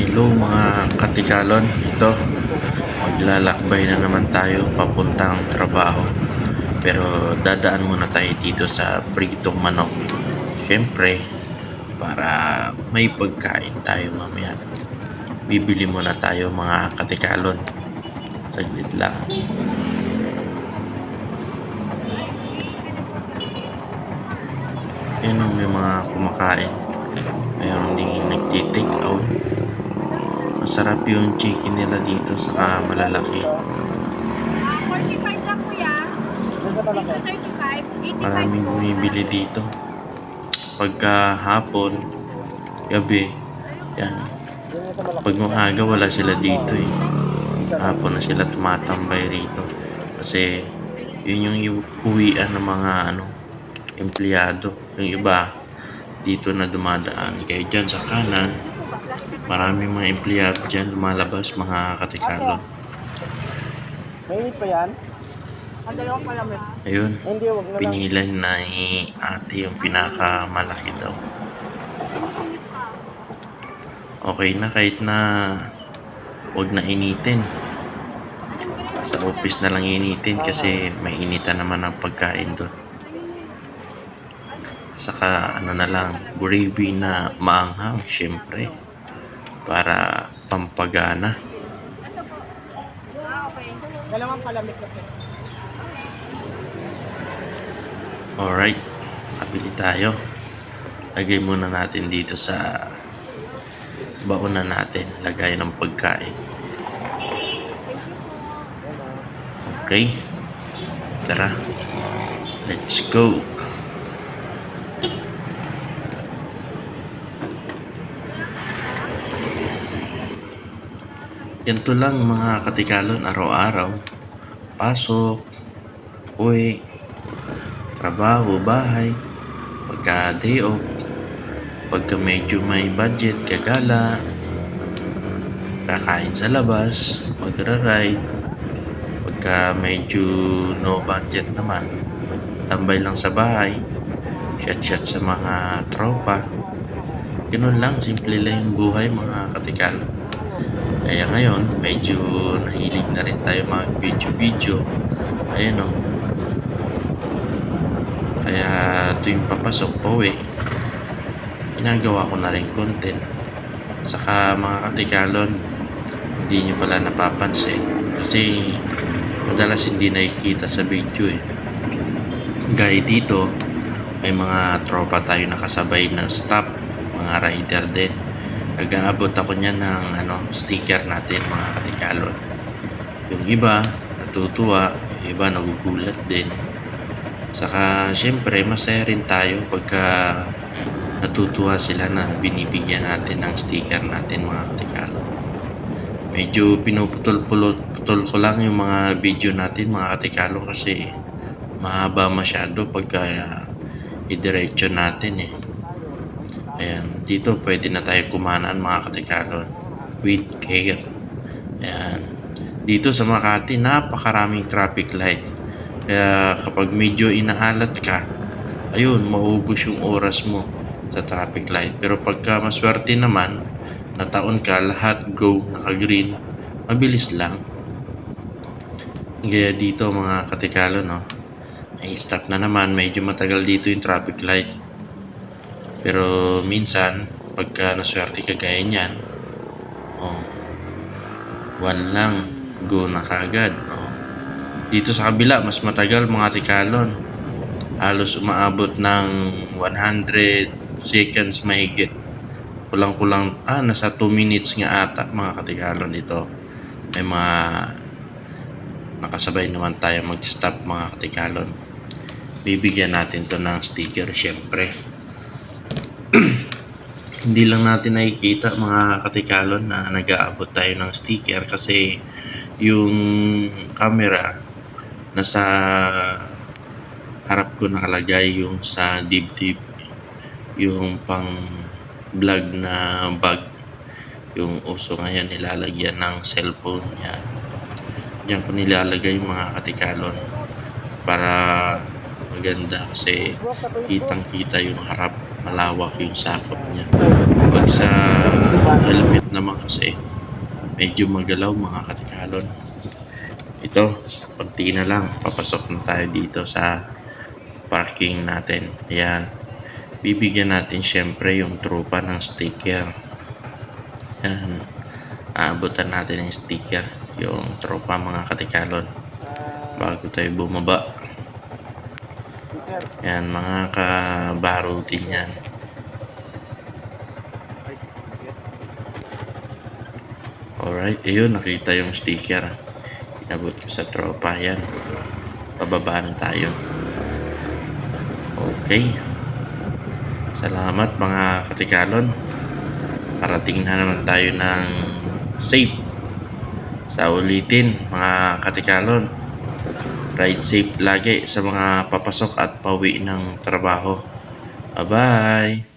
Hello mga katikalon, ito maglalakbay na naman tayo papuntang trabaho. Pero dadaan muna tayo dito sa pritong manok. Siyempre, para may pagkain tayo mamaya. Bibili muna tayo mga katikalon. Saglit lang. Ayun o, may mga kumakain. Mayroon ding nagti-take out. Masarap yung chicken nila dito, saka malalaki. 45 lang kuya. Dito 35, 85 Maraming po. bumibili dito. Pagka hapon, gabi, yan. Pag umaga wala sila dito eh. Hapon na sila tumatambay rito. Kasi yun yung uwian ng mga empleyado. Yung iba, dito na dumadaan. Kaya dyan sa kanan, maraming mga empleyado dyan lumalabas, mga katikalon. Mainit pa yan? Ang dalawang palamit. Ayun, Hindi, wag na lang. pinilan na ni ate yung pinakamalaki daw. Okay na kahit na wag na initin. Sa office na lang initin kasi may initan naman ang pagkain doon. Saka na lang, gravy na maanghang syempre para pampagana. Okay. Dalawang palamit na po. Alright, kabili tayo. Lagay muna natin dito sa baonan natin, lagay ng pagkain. Okay, tara, let's go. Ganito lang mga katikalon, araw-araw. Pasok, uwi, trabaho, bahay. Pagka day off, pagka medyo may budget, gagala, kakain sa labas, magra-ride. Pagka medyo no budget naman, tambay lang sa bahay, chat-chat sa mga tropa. Ganun lang, simple lang yung buhay mga katikalo. Kaya ngayon, medyo nahilig na rin tayo mag video-video. Ayun o. Kaya tuwing papasok po ginagawa ko na rin content. Saka mga katikalon, hindi nyo pala napapansin. Kasi madalas hindi nakikita sa video eh. Gaya dito, may mga tropa tayo nakasabay ng staff, mga rider din. Nag-aabot ako niyan ng sticker natin mga katikalon. Yung iba natutuwa, yung iba nagugulat din. Saka syempre masaya rin tayo pagka natutuwa sila na binibigyan natin ng sticker natin mga katikalon. Medyo pinuputol ko lang yung mga video natin mga katikalon kasi mahaba masyado pagka idiretso natin eh. Ayan, dito pwede na tayo kumanan mga katikalon with care. Ayan, dito sa Makati napakaraming traffic light. Kaya kapag medyo inaalat ka, ayun, maubos yung oras mo sa traffic light. Pero pagka maswerte naman, nataon ka, lahat go, naka-green, mabilis lang. Kaya dito mga katikalo, ay stop na naman, medyo matagal dito yung traffic light. Pero minsan, pagka naswerte ka gaya niyan, one lang, go na kagad. Dito sa kabila, mas matagal mga tikalon. Halos umaabot ng 100 seconds mahigit. Kulang-kulang, nasa 2 minutes nga ata mga katikalon dito. May mga nakasabay naman tayo mag-stop mga katikalon. Bibigyan natin to ng sticker syempre. Hindi lang natin nakikita mga katikalon na nag-aabot tayo ng sticker kasi yung camera nasa harap ko nakalagay yung sa dibdib, yung pang vlog na bag, yung uso ngayon nilalagyan ng cellphone yan. Diyan ko nilalagay mga katikalon para maganda kasi kitang kita yung harap, malawak yung sakop niya. Pag sa helmet naman kasi medyo magalaw mga katikalon. Ito, konti na lang, papasok na tayo dito sa parking natin. Ayan, bibigyan natin syempre yung tropa ng sticker. Ayan, aabutan natin yung sticker, yung tropa mga katikalon, bago tayo bumaba. Ayan mga kabarutin yan. Alright, ayun, nakita yung sticker. Inabot ko sa tropa. Yan, pababa na tayo. Okay, salamat mga katikalon. Parating na naman tayo ng safe. Sa ulitin mga katikalon, ride safe lagi sa mga papasok at pauwi ng trabaho. Bye bye.